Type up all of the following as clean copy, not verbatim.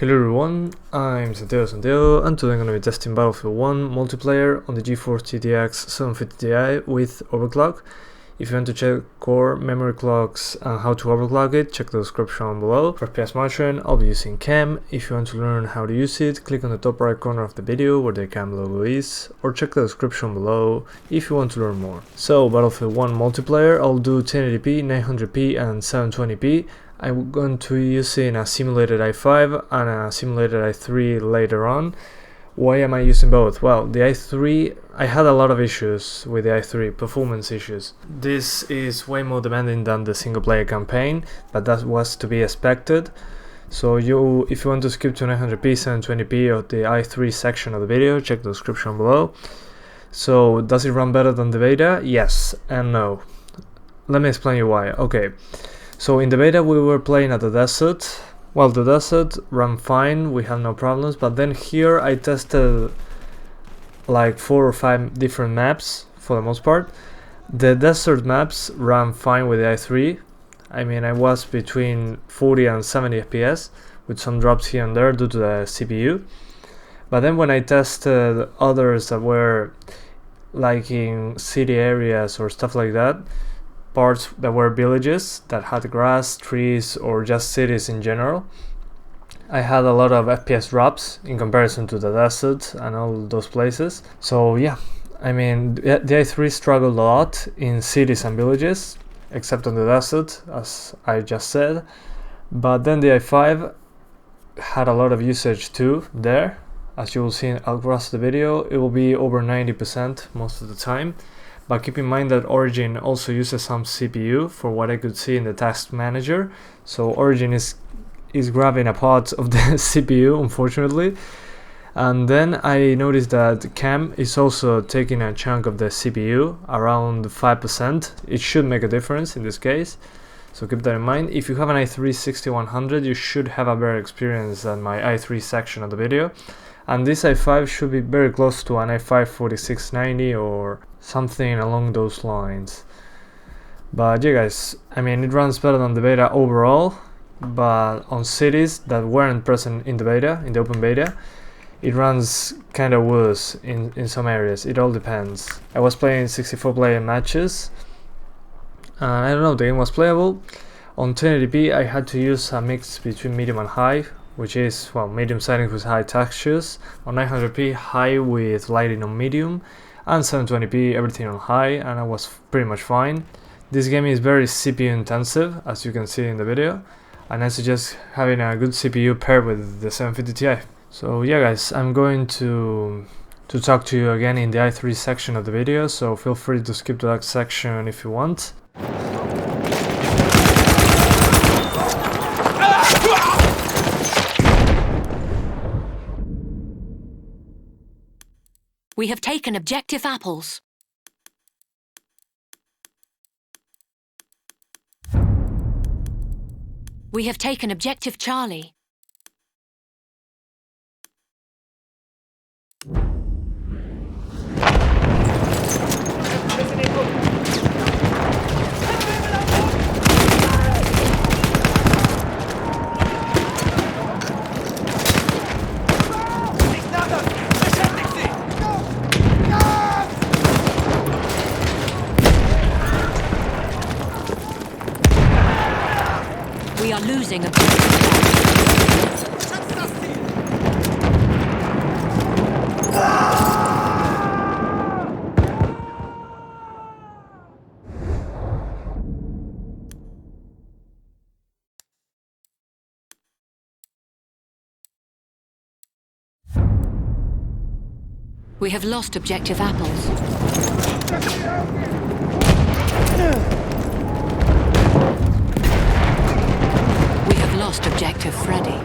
Hello everyone, I'm Santiago, and today I'm going to be testing Battlefield 1 multiplayer on the Geforce GTX 750 Ti with overclock. If you want to check core memory clocks and how to overclock it, check the description below. For FPS monitoring, I'll be using CAM. If you want to learn how to use it, click on the top right corner of the video where the CAM logo is, or check the description below if you want to learn more. So, Battlefield 1 multiplayer, I'll do 1080p, 900p and 720p. I'm going to be using a simulated i5 and a simulated i3 later on. Why am I using both? Well, the i3, I had a lot of issues with the i3, performance issues. This is way more demanding than the single player campaign, but that was to be expected. So if you want to skip to 900p, 720p or the i3 section of the video, check the description below. So does it run better than the beta? Yes and no. Let me explain you why. Okay. So in the beta we were playing at the desert. Well, the desert ran fine, we had no problems, but then here I tested like 4 or 5 different maps for the most part. The desert maps ran fine with the i3. I mean, I was between 40 and 70 FPS with some drops here and there due to the CPU. But then when I tested others that were like in city areas or stuff like that, parts that were villages that had grass, trees, or just cities in general, I had a lot of FPS drops in comparison to the desert and all those places. So yeah, I mean, the i3 struggled a lot in cities and villages, except on the desert, as I just said. But then the i5 had a lot of usage too there. As you will see across the video, it will be over 90% most of the time. But keep in mind that Origin also uses some CPU for what I could see in the task manager. So Origin is grabbing a part of the CPU, unfortunately. And then I noticed that CAM is also taking a chunk of the CPU, around 5%. It should make a difference in this case. So keep that in mind. If you have an i3 6100, you should have a better experience than my i3 section of the video. And this i5 should be very close to an i5 4690 or something along those lines. But yeah guys, I mean, it runs better than the beta overall, but on cities that weren't present in the beta, in the open beta, it runs kinda worse in some areas. It all depends. I was playing 64 player matches and I don't know, the game was playable. On 1080p I had to use a mix between medium and high, which is, well, medium settings with high textures, on 900p high with lighting on medium, and 720p everything on high, and I was pretty much fine. This game is very CPU intensive, as you can see in the video, and I suggest having a good CPU paired with the 750 Ti. So yeah guys, I'm going to talk to you again in the i3 section of the video, so feel free to skip to that section if you want. We have taken objective apples. We have taken objective Charlie. We are losing objective. We have lost objective apples. We have lost objective Freddy.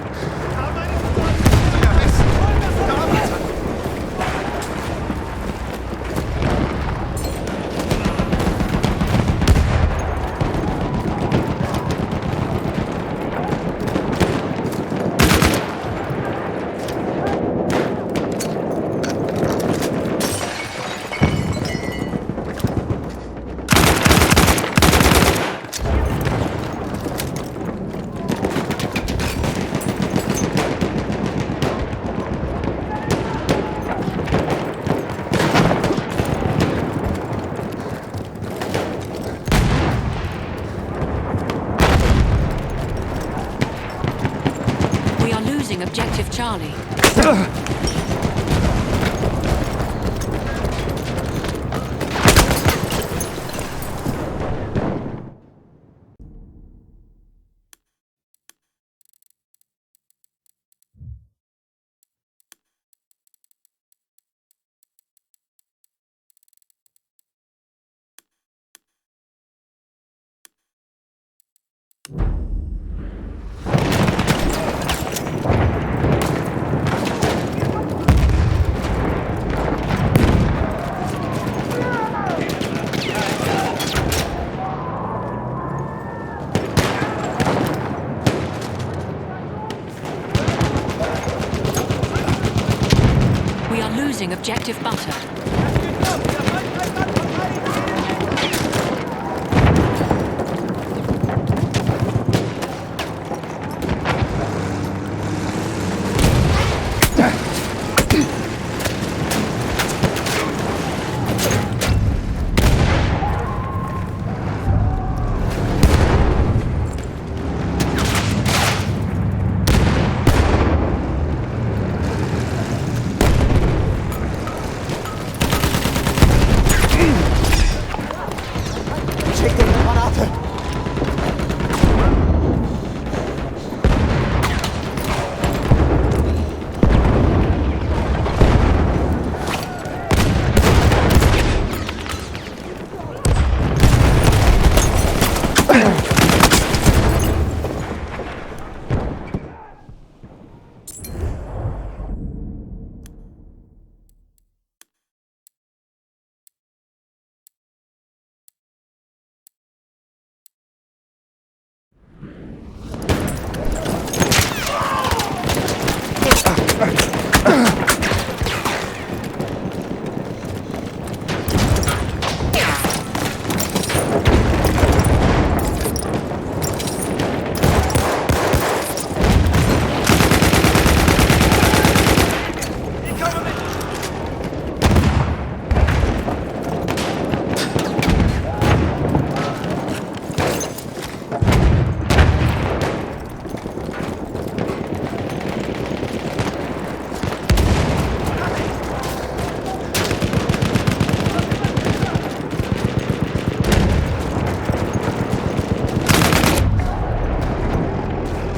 losing objective Charlie. We are losing objective butter.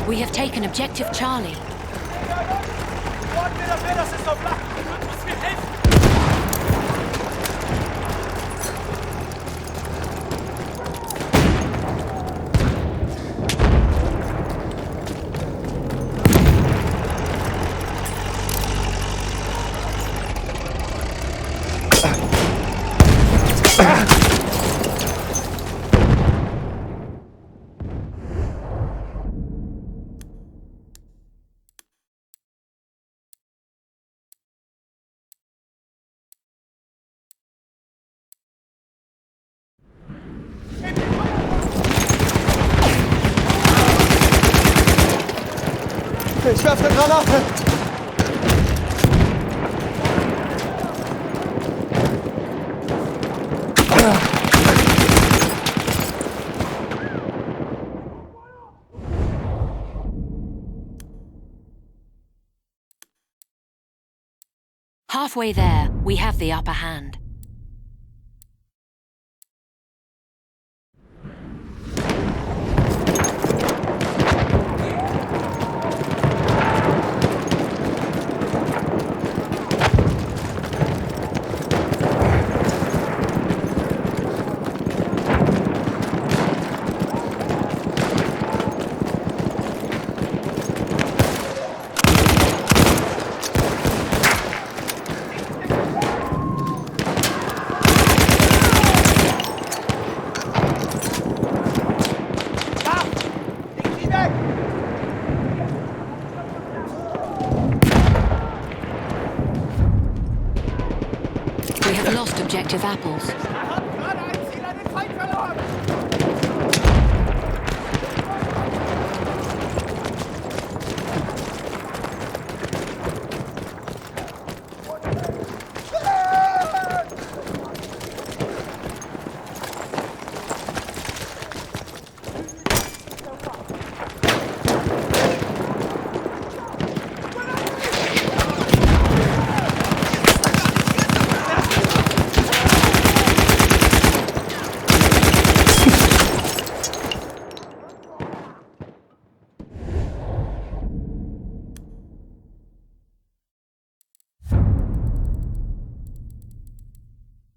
We have taken objective Charlie. Ich werfe eine Granate! Halfway there, we have the upper hand. We have lost objective apples.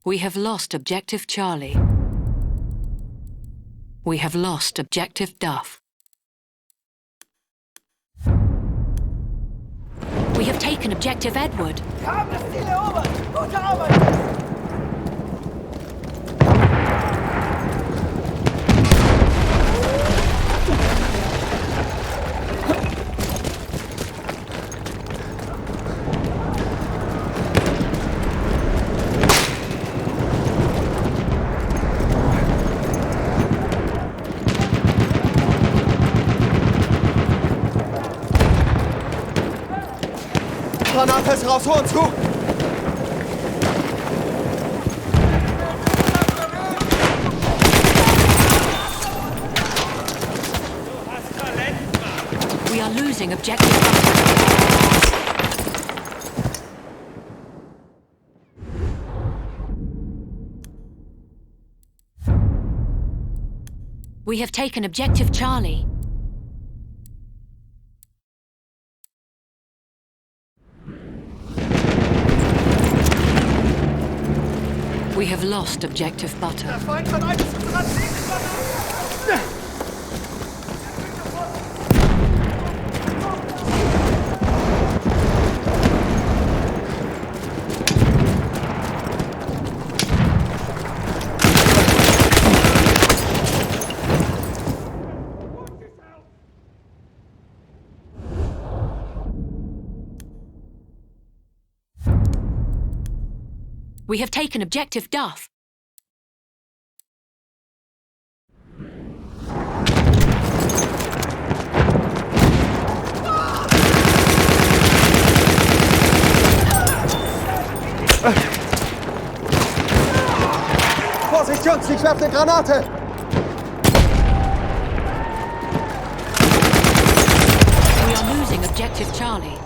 We have lost Objective Charlie. We have lost Objective Duff. We have taken Objective Edward. Wir haben das Ziel erobert! Gute Arbeit! Granate ist raus, hol uns zu! We are losing Objective Duff. We have taken Objective Charlie. We have lost Objective Butter. Der Feind hat eines unserer Ziele. We have taken Objective Duff. Vorsicht, Jungs, ich werfe eine Granate! We are losing Objective Charlie.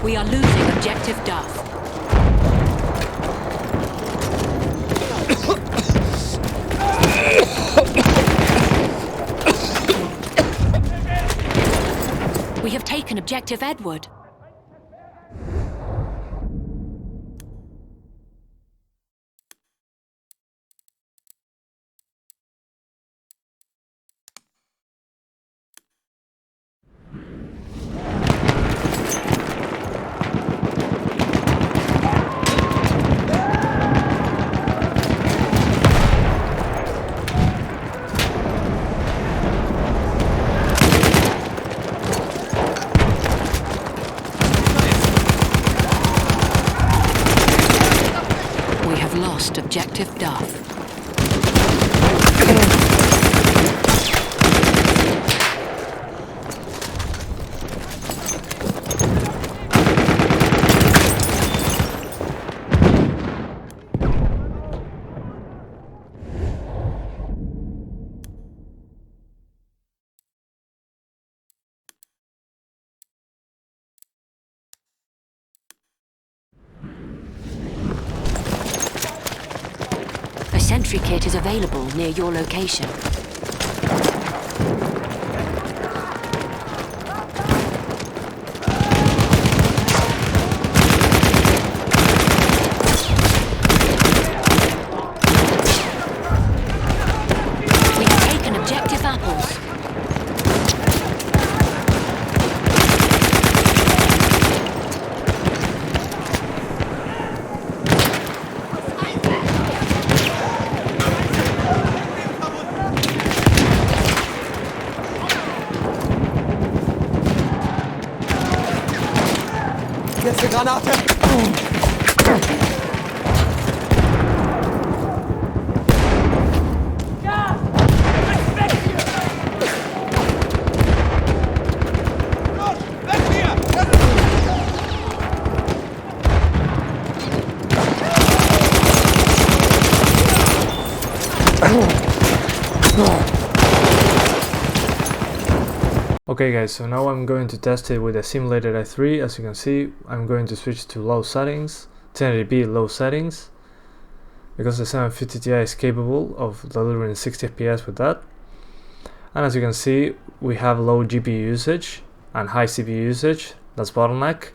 We are losing Objective Duff. We have taken Objective Edward. Lost Objective Duff. A sentry kit is available near your location. We have taken Objective Apples. Jetzt eine Granate! Okay guys, so now I'm going to test it with a simulated i3. As you can see, I'm going to switch to low settings, 1080p low settings, because the 750 Ti is capable of delivering 60 FPS with that. And as you can see, we have low GPU usage and high CPU usage. That's bottleneck.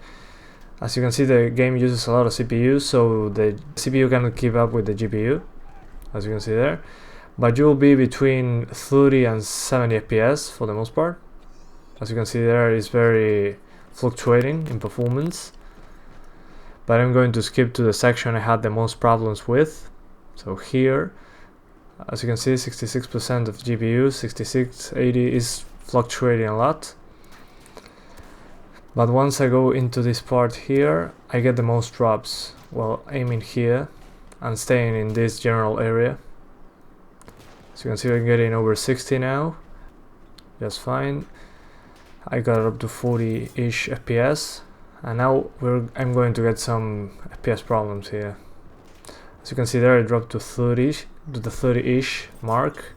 As you can see, the game uses a lot of CPU, so the CPU cannot keep up with the GPU, as you can see there. But you will be between 30 and 70 FPS for the most part. As you can see there, it's very fluctuating in performance. But I'm going to skip to the section I had the most problems with. So here, as you can see, 66% of GPU, 66, 80 is fluctuating a lot. But once I go into this part here, I get the most drops while aiming here and staying in this general area. As you can see, I'm getting over 60 now, just fine. I got up to 40-ish FPS, and now I'm going to get some FPS problems here. As you can see there, it dropped to 30, to the 30-ish mark.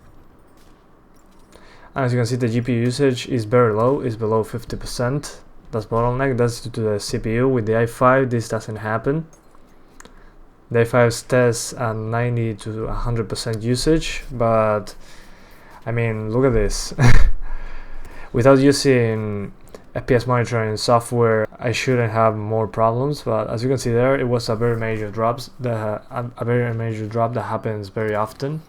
And as you can see, the GPU usage is very low, it's below 50%. That's bottleneck. That's due to the CPU. With the i5, this doesn't happen. The i5 tests at 90 to 100% usage, but I mean, look at this. Without using FPS monitoring software, I shouldn't have more problems, but as you can see there, it was a very major drop. A very major drop that happens very often